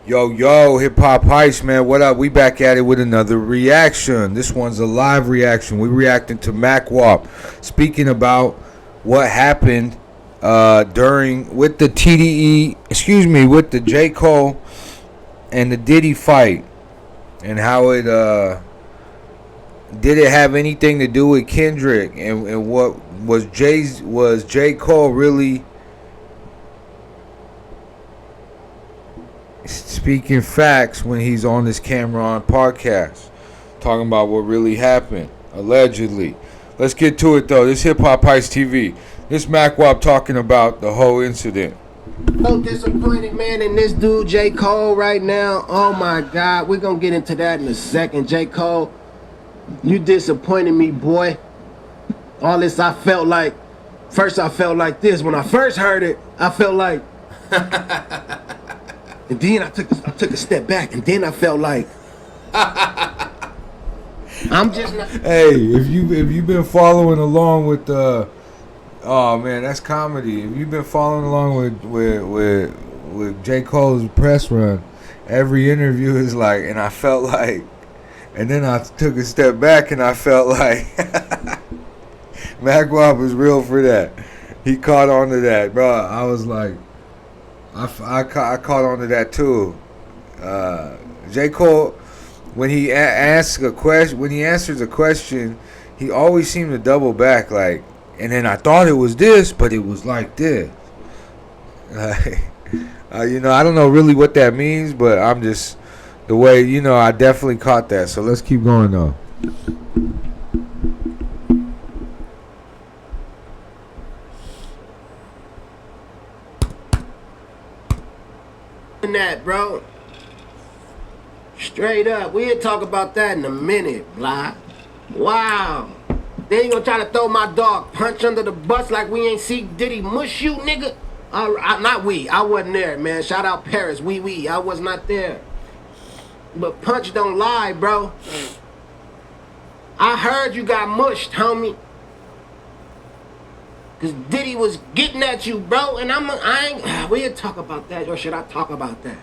Yo, hip hop heist, man. What up? We back at it with another reaction. This one's a live reaction. We reacting to MACKWOP, speaking about what happened during with the with the J. Cole and the Diddy fight, and how it did it have anything to do with Kendrick, and what was J. Cole really speaking facts when he's on this camera on podcast, talking about what really happened, allegedly. Let's get to it though. This Hip Hop Heist TV. This MACKWOP talking about the whole incident. So disappointed, man, in this dude, J. Cole, right now. Oh my God, we're gonna get into that in a second. J. Cole, you disappointed me, boy. All this, I felt like this. When I first heard it, I felt like and then I took a step back, and then I felt like I'm just not. Hey, if you've been following along with the, oh man, that's comedy. If you've been following along with J. Cole's press run, every interview is like, and I felt like, and then I took a step back, and I felt like MACKWOP was real for that. He caught on to that, bro. I was like, I caught on to that too. J. Cole, when he answers a question, he always seemed to double back, like, and then I thought it was this, but it was like this. Like, I don't know really what that means, but I'm just the way, I definitely caught that. So let's keep going though. That, bro. Straight up. We'll talk about that in a minute, blah. Wow. Then you gonna try to throw my dog Punch under the bus like we ain't see Diddy mush you, nigga? Not we. I wasn't there, man. Shout out Paris. We. I was not there. But Punch don't lie, bro. I heard you got mushed, homie. Cause Diddy was getting at you, bro, and we'll talk about that, or should I talk about that?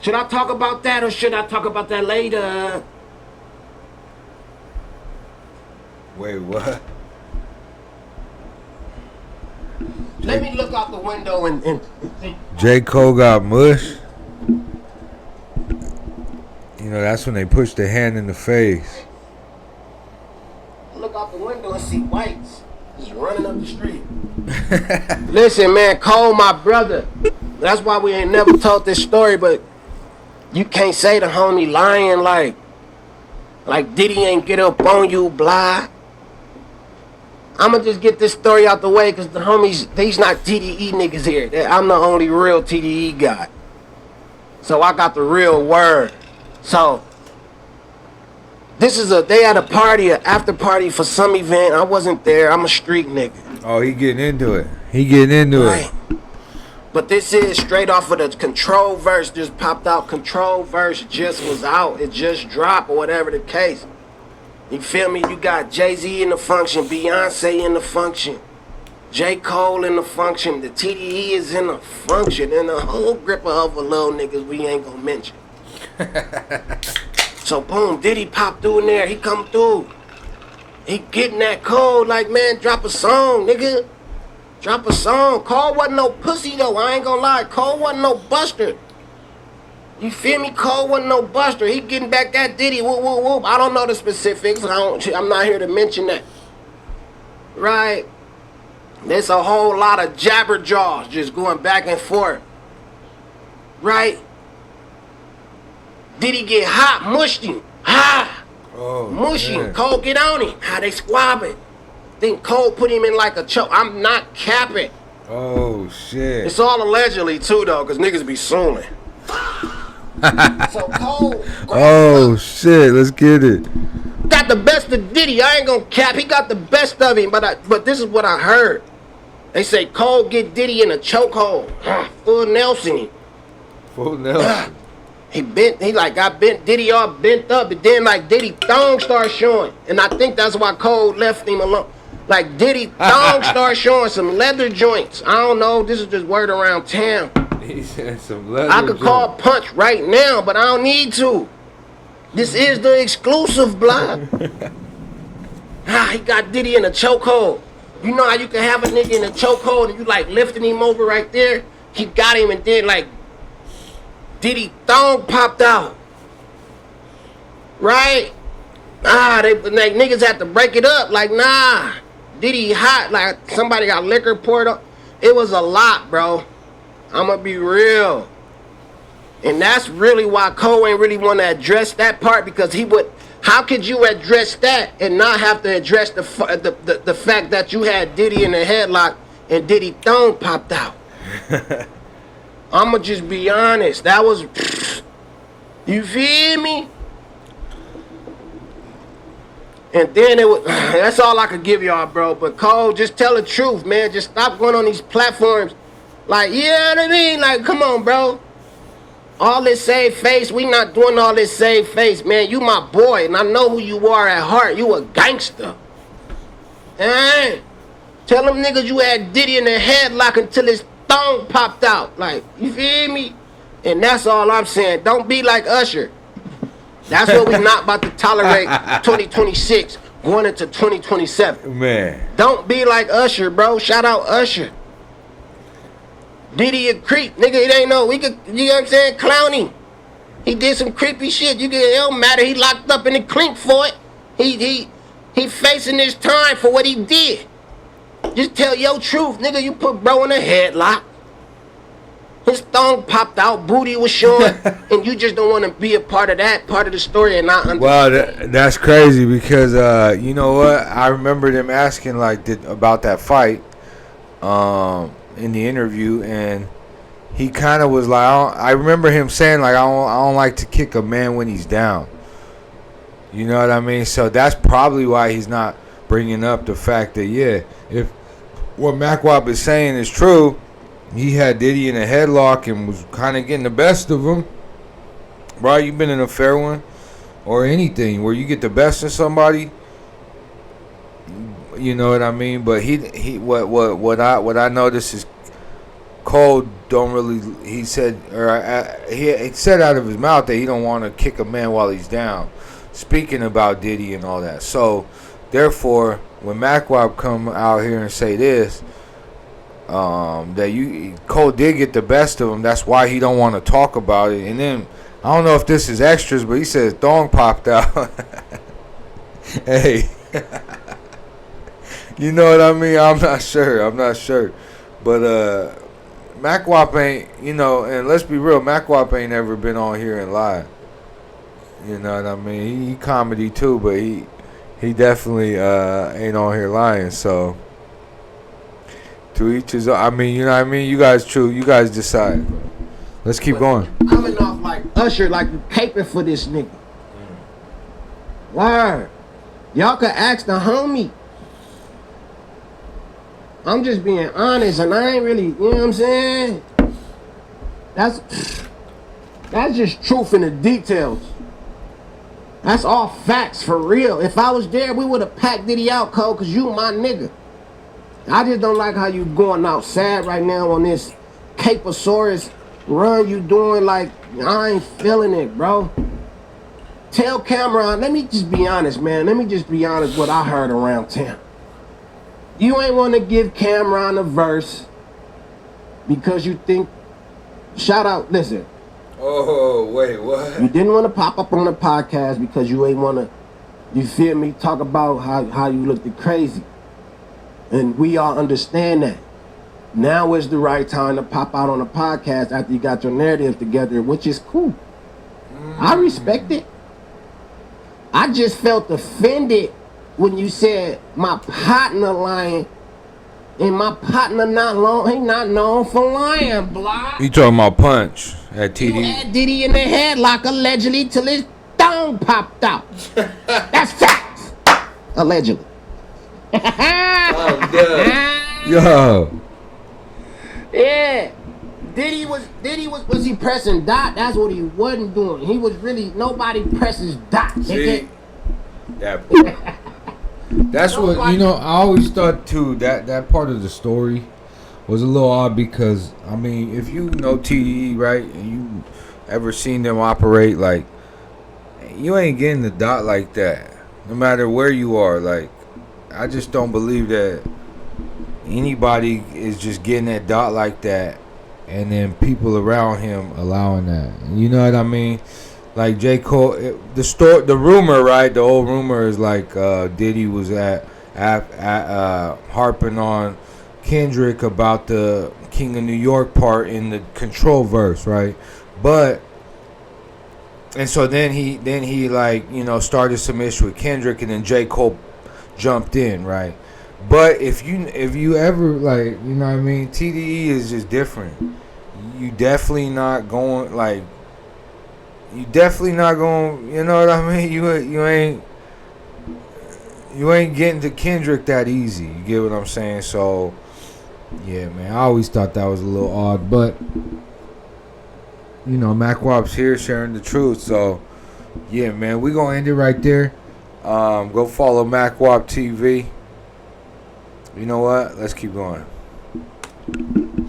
Should I talk about that, or should I talk about that later? Wait, what? Let me look out the window and J. Cole got mushed. That's when they push the hand in the face. Look out the window and see whites just running up the street. Listen, man, Cole, my brother. That's why we ain't never told this story, but you can't say the homie lying like Diddy ain't get up on you, blah. I'ma just get this story out the way, because the homies, these not TDE niggas here. I'm the only real TDE guy. So I got the real word. So they had a party, an after party for some event. I wasn't there. I'm a street nigga. Oh, he getting into it. Right. But this is straight off of the Control verse. Just popped out. Control verse just was out. It just dropped, or whatever the case. You feel me? You got Jay-Z in the function, Beyonce in the function, J. Cole in the function, the TDE is in the function, and a whole grip of other little niggas we ain't gonna mention. So boom, Diddy popped through in there. He come through. He getting that Cole like, man, drop a song, nigga. Drop a song. Cole wasn't no pussy though. I ain't gonna lie. Cole wasn't no buster. You feel me? Cole wasn't no buster. He getting back at Diddy. Whoop, whoop, whoop. I don't know the specifics. I'm not here to mention that. Right? There's a whole lot of jabberjaws just going back and forth. Right? Diddy get hot, mushed him. Mush him. Cole get on him. They squabbing. Then Cole put him in like a choke. I'm not capping. Oh, shit. It's all allegedly, too, though, because niggas be suing. So Cole. Oh, shit. Let's get it. Got the best of Diddy. I ain't gonna cap. He got the best of him, but this is what I heard. They say Cole get Diddy in a chokehold. Full Nelson. Full Nelson. He got bent, Diddy all bent up, but then like Diddy thong started showing. And I think that's why Cole left him alone. Like Diddy thong started showing some leather joints. I don't know, this is just word around town. He said some leather. I could call Punch right now, but I don't need to. This is the exclusive, block. He got Diddy in a chokehold. You know how you can have a nigga in a chokehold and you like lifting him over right there? He got him and then like Diddy thong popped out. Right? They like niggas have to break it up. Like, nah. Diddy hot. Like somebody got liquor poured up. It was a lot, bro. I'ma be real. And that's really why Cole ain't really want to address that part, because he would. How could you address that and not have to address the fact that you had Diddy in a headlock and Diddy thong popped out? I'ma just be honest. That was, you feel me? And then it was. That's all I could give y'all, bro. But Cole, just tell the truth, man. Just stop going on these platforms. Like, you know what I mean? Like, come on, bro. All this save face, we not doing all this save face, man. You my boy, and I know who you are at heart. You a gangster. Tell them niggas you had Diddy in the headlock until his thong popped out. Like, you feel me? And that's all I'm saying. Don't be like Usher. That's what we not about to tolerate 2026 going into 2027. Man. Don't be like Usher, bro. Shout out Usher. Diddy a creep, nigga. It ain't no, we could, you know what I'm saying, clowny. He did some creepy shit. It don't matter. He locked up in the clink for it. He facing his time for what he did. Just tell your truth, nigga. You put bro in a headlock. His thong popped out, booty was showing, and you just don't want to be a part of that part of the story and not understand. Well, that's crazy because you know what? I remember them asking like about that fight. In the interview, and he kind of was like, I remember him saying like, I don't like to kick a man when he's down. You know what I mean? So that's probably why he's not bringing up the fact that, yeah, if what MACKWOP is saying is true, he had Diddy in a headlock and was kind of getting the best of him. Bro, you been in a fair one or anything where you get the best of somebody. You know what I mean? But what I noticed is Cole don't really. He said, he said out of his mouth that he don't want to kick a man while he's down. Speaking about Diddy and all that. So therefore, when MACKWOP come out here and say this, that Cole did get the best of him. That's why he don't want to talk about it. And then I don't know if this is extras, but he says thong popped out. Hey. You know what I mean? I'm not sure. But MACKWOP ain't, you know, and let's be real, MACKWOP ain't ever been on here and lied. You know what I mean? He comedy too, but he definitely ain't on here lying. So to each his own. I mean, you know what I mean? You guys decide. Let's keep going. Coming off like Usher, like you caping for this nigga. Word. Y'all could ask the homie. I'm just being honest, and I ain't really, you know what I'm saying? That's just truth in the details. That's all facts for real. If I was there, we would have packed Diddy out, Cole, because you my nigga. I just don't like how you going out sad right now on this Caposaurus run you doing. Like, I ain't feeling it, bro. Tell Cameron, let me just be honest, man. Let me just be honest what I heard around town. You ain't want to give Cameron a verse because you think, shout out, listen. Oh, wait, what? You didn't want to pop up on the podcast because you ain't want to, you feel me, talk about how you looked crazy. And we all understand that. Now is the right time to pop out on a podcast after you got your narrative together, which is cool. I respect it. I just felt offended when you said my partner lying, and my partner he not known for lying, block. You talking about Punch at TD? You had Diddy in the headlock allegedly till his thong popped out. That's facts. Allegedly. Yo. Yeah. Diddy was he pressing dot? That's what he wasn't doing. He was really, nobody presses dot. See? That's what, you know, I always thought too, that part of the story was a little odd because I mean, if you know TDE, right, and you ever seen them operate, like you ain't getting the dot like that, no matter where you are. Like, I just don't believe that anybody is just getting that dot like that, and then people around him allowing that. You know what I mean? Like J. Cole, the rumor, right? The old rumor is like Diddy was at harping on Kendrick about the King of New York part in the Control verse, right? But and so then he like, you know, started some issue with Kendrick, and then J. Cole jumped in, right? But if you ever, like, you know what I mean, TDE is just different. You definitely not going, like, you know what I mean? You ain't getting to Kendrick that easy. You get what I'm saying? So yeah, man, I always thought that was a little odd, but you know, MACKWOP's here sharing the truth. So yeah, man, we gonna end it right there. Go follow MACKWOP TV. You know what? Let's keep going.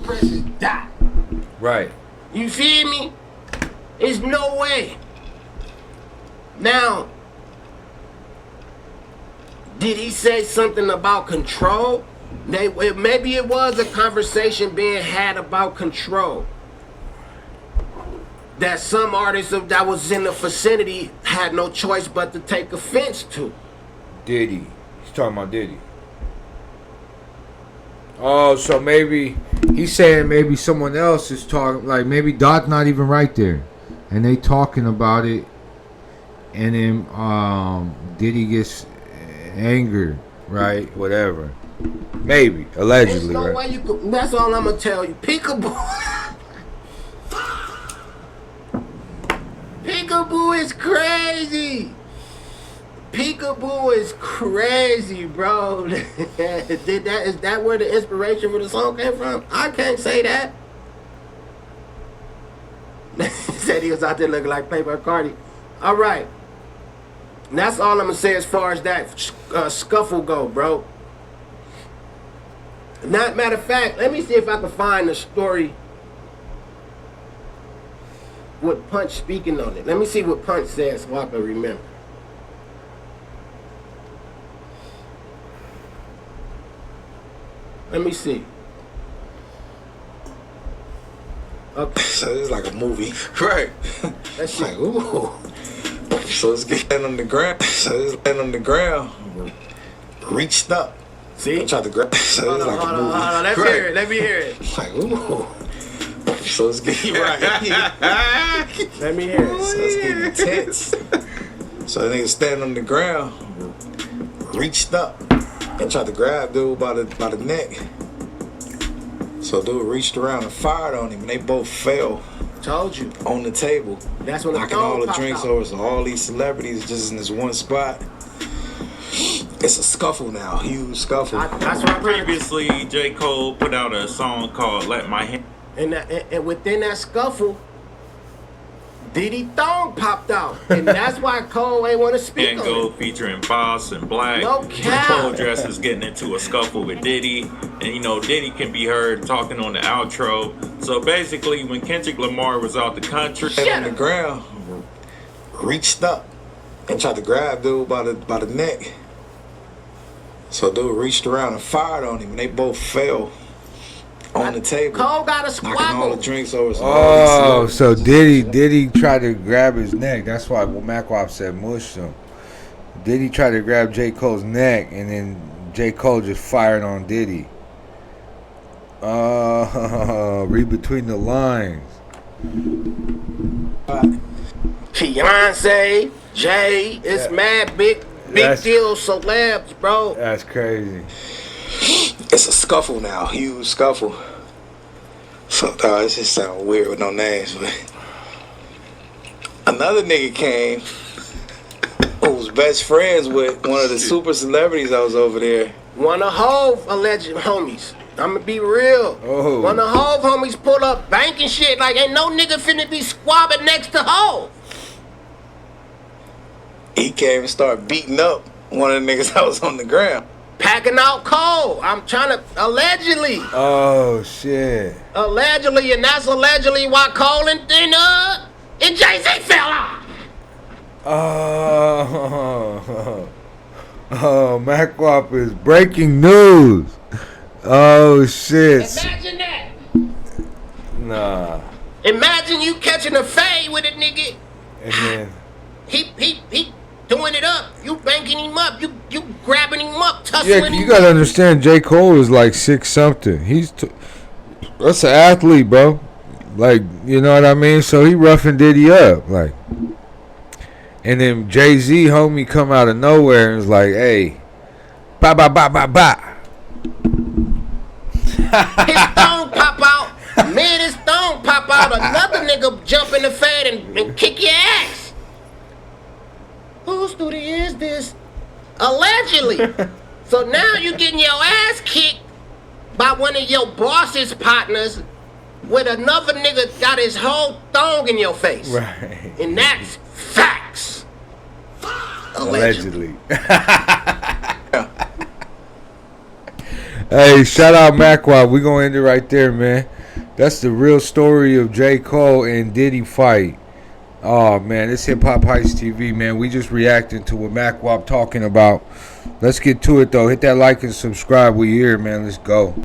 Precious dot. Right. You feel me? There's no way. Now, did he say something about control? Maybe it was a conversation being had about control that some artists that was in the vicinity had no choice but to take offense to. Diddy. He's talking about Diddy. Oh, so maybe he's saying maybe someone else is talking, like maybe Dot's not even right there, and they talking about it, and then Diddy gets angered, right? Whatever. Maybe, allegedly, There's no right? way you could, that's all I'm gonna tell you. Peekaboo. Peekaboo is crazy. Peekaboo is crazy, bro. Is that where the inspiration for the song came from? I can't say that. He said he was out there looking like Playboy Cardi. All right. And that's all I'm gonna say as far as that scuffle go, bro. Not matter of fact, let me see if I can find the story with Punch speaking on it. Let me see what Punch says so I can remember. Let me see. Okay. So it's like a movie. Right. That's shit. Like, ooh. So it's getting on the ground. So it's getting on the ground. Reached up. See? I tried to grab. So it's like a movie. Hold on. Let me hear it. Let me hear it. Like, ooh. So it's getting right. Let me hear it. So it's getting intense. So the nigga standing on the ground, reached up and tried to grab dude by the neck. So dude reached around and fired on him, and they both fell. Told you. On the table. That's when the knocking all the popped drinks out. over. So all these celebrities just in this one spot. It's a scuffle now, huge scuffle. That's what Previously, J. Cole put out a song called "Let My Hand." And within that scuffle, Diddy Thong popped out. And that's why Cole ain't want to speak And on Go it. featuring Boss and Black. No cap. Cole Dress is getting into a scuffle with Diddy. And you know, Diddy can be heard talking on the outro. So basically, when Kendrick Lamar was out the country, On the ground, reached up and tried to grab dude by the neck. So dude reached around and fired on him, and they both fell on the table. Cole got a knocking all squabble. the drinks over. Oh, so Diddy tried to grab his neck. That's why MACKWOP said mush him. Diddy tried to grab J. Cole's neck, and then J. Cole just fired on Diddy. Read between the lines. Beyonce, Jay, it's mad big deal celebs, bro. That's crazy. It's a scuffle now, huge scuffle. So this just sound weird with no names, but another nigga came who was best friends with one of the super celebrities that was over there. One of Hove alleged homies. I'ma be real. Oh. One of Hove homies pull up banking shit like ain't no nigga finna be squabbing next to Hove. He came and started beating up one of the niggas that was on the ground. packing out coal. I'm trying to allegedly. Oh shit. Allegedly, and that's allegedly why Cole and Jay-Z fell off. Oh, MACKWOP is breaking news. Oh shit. Imagine that. Nah. Imagine you catching a fade with a nigga. And then He doing it up. You banking him up. You grabbing him up, tussling yeah, him. you gotta understand. J. Cole is like 6 something. That's an athlete, bro. Like, you know what I mean? So he roughing Diddy up, like. And then Jay-Z, homie, come out of nowhere and was like, "Hey, ba ba ba ba ba." His thong pop out. Man, his thong pop out. Another nigga jump in the fade and kick your ass. Whose studio is this? Allegedly. So now you getting your ass kicked by one of your boss's partners with another nigga got his whole thong in your face. Right. And that's facts. Allegedly. Hey, shout out MACKWOP. We gonna end it right there, man. That's the real story of J. Cole and Diddy fight. Oh man, it's Hip Hop Heist TV, man. We just reacting to what MACKWOP talking about. Let's get to it though. Hit that like and subscribe. We here, man. Let's go.